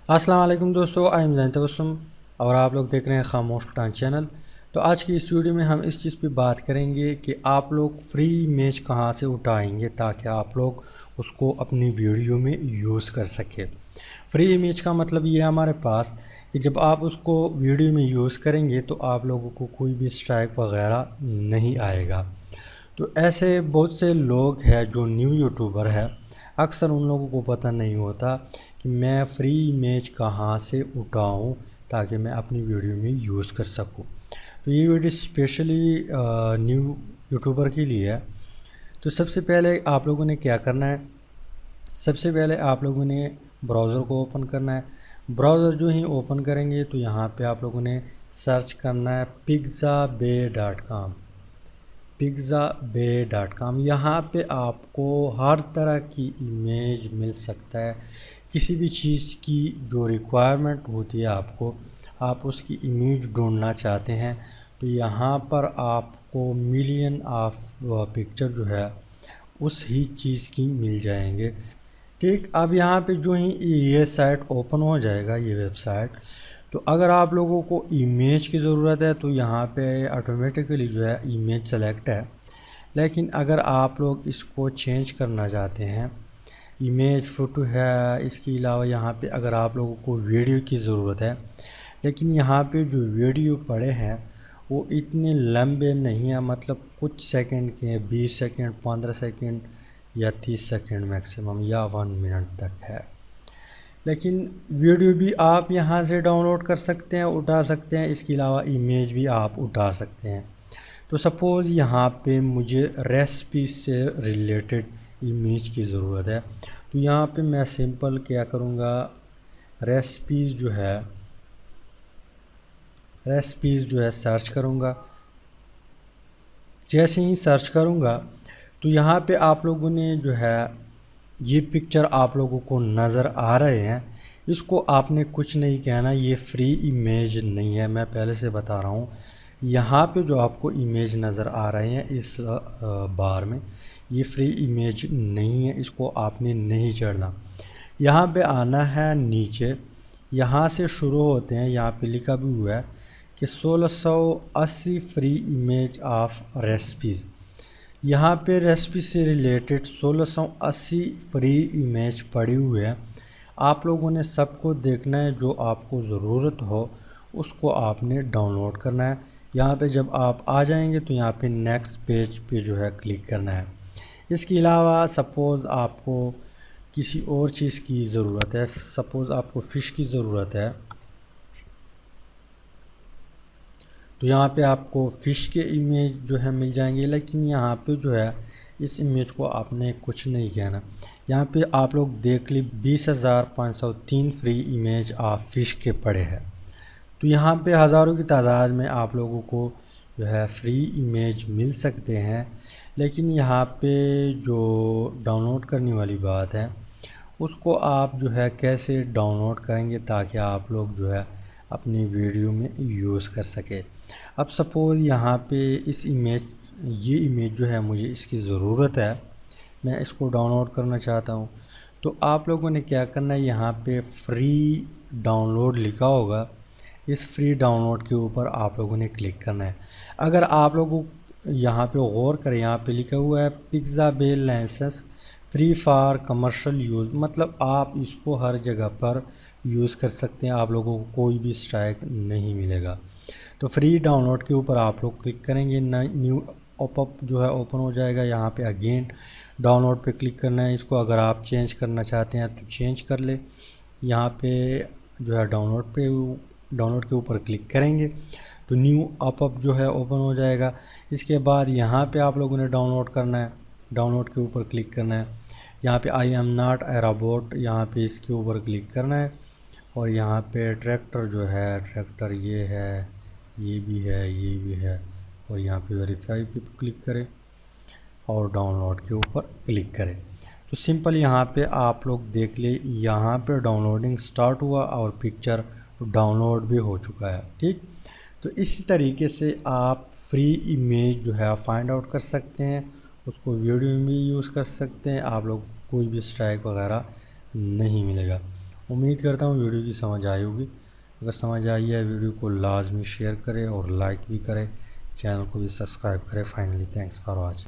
अस्सलाम वालेकुम दोस्तों, आई एम जैन तबस्सुम और आप लोग देख रहे हैं खामोश पठान चैनल। तो आज की इस वीडियो में हम इस चीज़ पे बात करेंगे कि आप लोग फ्री इमेज कहाँ से उठाएंगे ताकि आप लोग उसको अपनी वीडियो में यूज़ कर सके। फ्री इमेज का मतलब ये है हमारे पास कि जब आप उसको वीडियो में यूज़ करेंगे तो आप लोगों को कोई भी स्ट्राइक वगैरह नहीं आएगा। तो ऐसे बहुत से लोग हैं जो न्यू यूट्यूबर है, अक्सर उन लोगों को पता नहीं होता कि मैं फ्री इमेज कहाँ से उठाऊँ ताकि मैं अपनी वीडियो में यूज़ कर सकूँ। तो ये वीडियो स्पेशली न्यू यूट्यूबर के लिए है। तो सबसे पहले आप लोगों ने क्या करना है, सबसे पहले आप लोगों ने ब्राउज़र को ओपन करना है। ब्राउज़र जो ही ओपन करेंगे तो यहाँ पे आप लोगों ने सर्च करना है pixabay.com। pixabay.com, यहाँ पे आपको हर तरह की इमेज मिल सकता है। किसी भी चीज़ की जो रिक्वायरमेंट होती है आपको, आप उसकी इमेज ढूंढना चाहते हैं तो यहाँ पर आपको मिलियन ऑफ पिक्चर जो है उस ही चीज़ की मिल जाएंगे। ठीक, अब यहाँ पे जो ही ये साइट ओपन हो जाएगा, ये वेबसाइट, तो अगर आप लोगों को इमेज की ज़रूरत है तो यहाँ पे ऑटोमेटिकली जो है इमेज सेलेक्ट है। लेकिन अगर आप लोग इसको चेंज करना चाहते हैं, इमेज फ़ोटो है, इसके अलावा यहाँ पे अगर आप लोगों को वीडियो की ज़रूरत है, लेकिन यहाँ पे जो वीडियो पड़े हैं वो इतने लंबे नहीं हैं, मतलब कुछ सेकंड के हैं, 20 सेकंड, 15 सेकंड या 30 सेकंड मैक्सिमम, या 1 मिनट तक है। लेकिन वीडियो भी आप यहाँ से डाउनलोड कर सकते हैं, उठा सकते हैं। इसके अलावा इमेज भी आप उठा सकते हैं। तो सपोज़ यहाँ पे मुझे रेसिपी से रिलेटेड इमेज की ज़रूरत है, तो यहाँ पे मैं सिंपल क्या करूँगा, रेसिपीज़ जो है सर्च करूँगा। जैसे ही सर्च करूँगा तो यहाँ पे आप लोगों ने जो है ये पिक्चर आप लोगों को नज़र आ रहे हैं, इसको आपने कुछ नहीं कहना, ये फ्री इमेज नहीं है। मैं पहले से बता रहा हूँ, यहाँ पे जो आपको इमेज नज़र आ रहे हैं इस बार में, ये फ्री इमेज नहीं है, इसको आपने नहीं चढ़ना। यहाँ पे आना है नीचे, यहाँ से शुरू होते हैं। यहाँ पे लिखा भी हुआ है कि 1680 फ्री इमेज ऑफ रेसिपीज़। यहाँ पे रेसिपी से रिलेटेड 1680 फ्री इमेज पड़ी हुई है। आप लोगों ने सबको देखना है, जो आपको ज़रूरत हो उसको आपने डाउनलोड करना है। यहाँ पे जब आप आ जाएंगे तो यहाँ पे नेक्स्ट पेज पे जो है क्लिक करना है। इसके अलावा सपोज़ आपको किसी और चीज़ की ज़रूरत है, सपोज़ आपको फ़िश की ज़रूरत है, तो यहाँ पे आपको फ़िश के इमेज जो है मिल जाएंगे। लेकिन यहाँ पे जो है इस इमेज को आपने कुछ नहीं कहना। यहाँ पे आप लोग देख ली 20,503 फ्री इमेज ऑफ फ़िश के पड़े हैं। तो यहाँ पे हज़ारों की तादाद में आप लोगों को जो है फ्री इमेज मिल सकते हैं। लेकिन यहाँ पे जो डाउनलोड करने वाली बात है, उसको आप जो है कैसे डाउनलोड करेंगे ताकि आप लोग जो है अपनी वीडियो में यूज़ कर सके। अब सपोज़ यहाँ पे ये इमेज जो है मुझे इसकी ज़रूरत है, मैं इसको डाउनलोड करना चाहता हूँ। तो आप लोगों ने क्या करना है, यहाँ पे फ्री डाउनलोड लिखा होगा, इस फ्री डाउनलोड के ऊपर आप लोगों ने क्लिक करना है। अगर आप लोगों यहाँ पे गौर करें, यहाँ पे लिखा हुआ है Pixabay license free for commercial use, मतलब आप इसको हर जगह पर यूज़ कर सकते हैं, आप लोगों को कोई भी स्ट्राइक नहीं मिलेगा। तो फ्री डाउनलोड के ऊपर आप लोग क्लिक करेंगे, न्यू पॉपअप जो है ओपन हो जाएगा। यहाँ पे अगेन डाउनलोड पे क्लिक करना है। इसको अगर आप चेंज करना चाहते हैं तो चेंज कर ले। यहाँ पे जो है डाउनलोड के ऊपर क्लिक करेंगे तो न्यू पॉपअप जो है ओपन हो जाएगा। इसके बाद यहाँ पे आप लोगों ने डाउनलोड करना है, डाउनलोड के ऊपर क्लिक करना है। यहाँ पे I am not a robot, यहाँ पे इसके ऊपर क्लिक करना है। और यहाँ पे ट्रैक्टर जो है, ट्रैक्टर ये है, ये भी है, ये भी है, और यहाँ पे वेरीफाई पे क्लिक करें और डाउनलोड के ऊपर क्लिक करें। तो सिंपल यहाँ पे आप लोग देख ले, यहाँ पे डाउनलोडिंग स्टार्ट हुआ और पिक्चर डाउनलोड भी हो चुका है। ठीक, तो इसी तरीके से आप फ्री इमेज जो है फाइंड आउट कर सकते हैं, उसको वीडियो में यूज़ कर सकते हैं। आप लोग कोई भी स्ट्राइक वगैरह नहीं मिलेगा। उम्मीद करता हूँ वीडियो की समझ आई होगी। अगर समझ आई है वीडियो को लाजमी शेयर करें और लाइक भी करें, चैनल को भी सब्सक्राइब करें। Finally thanks for watching.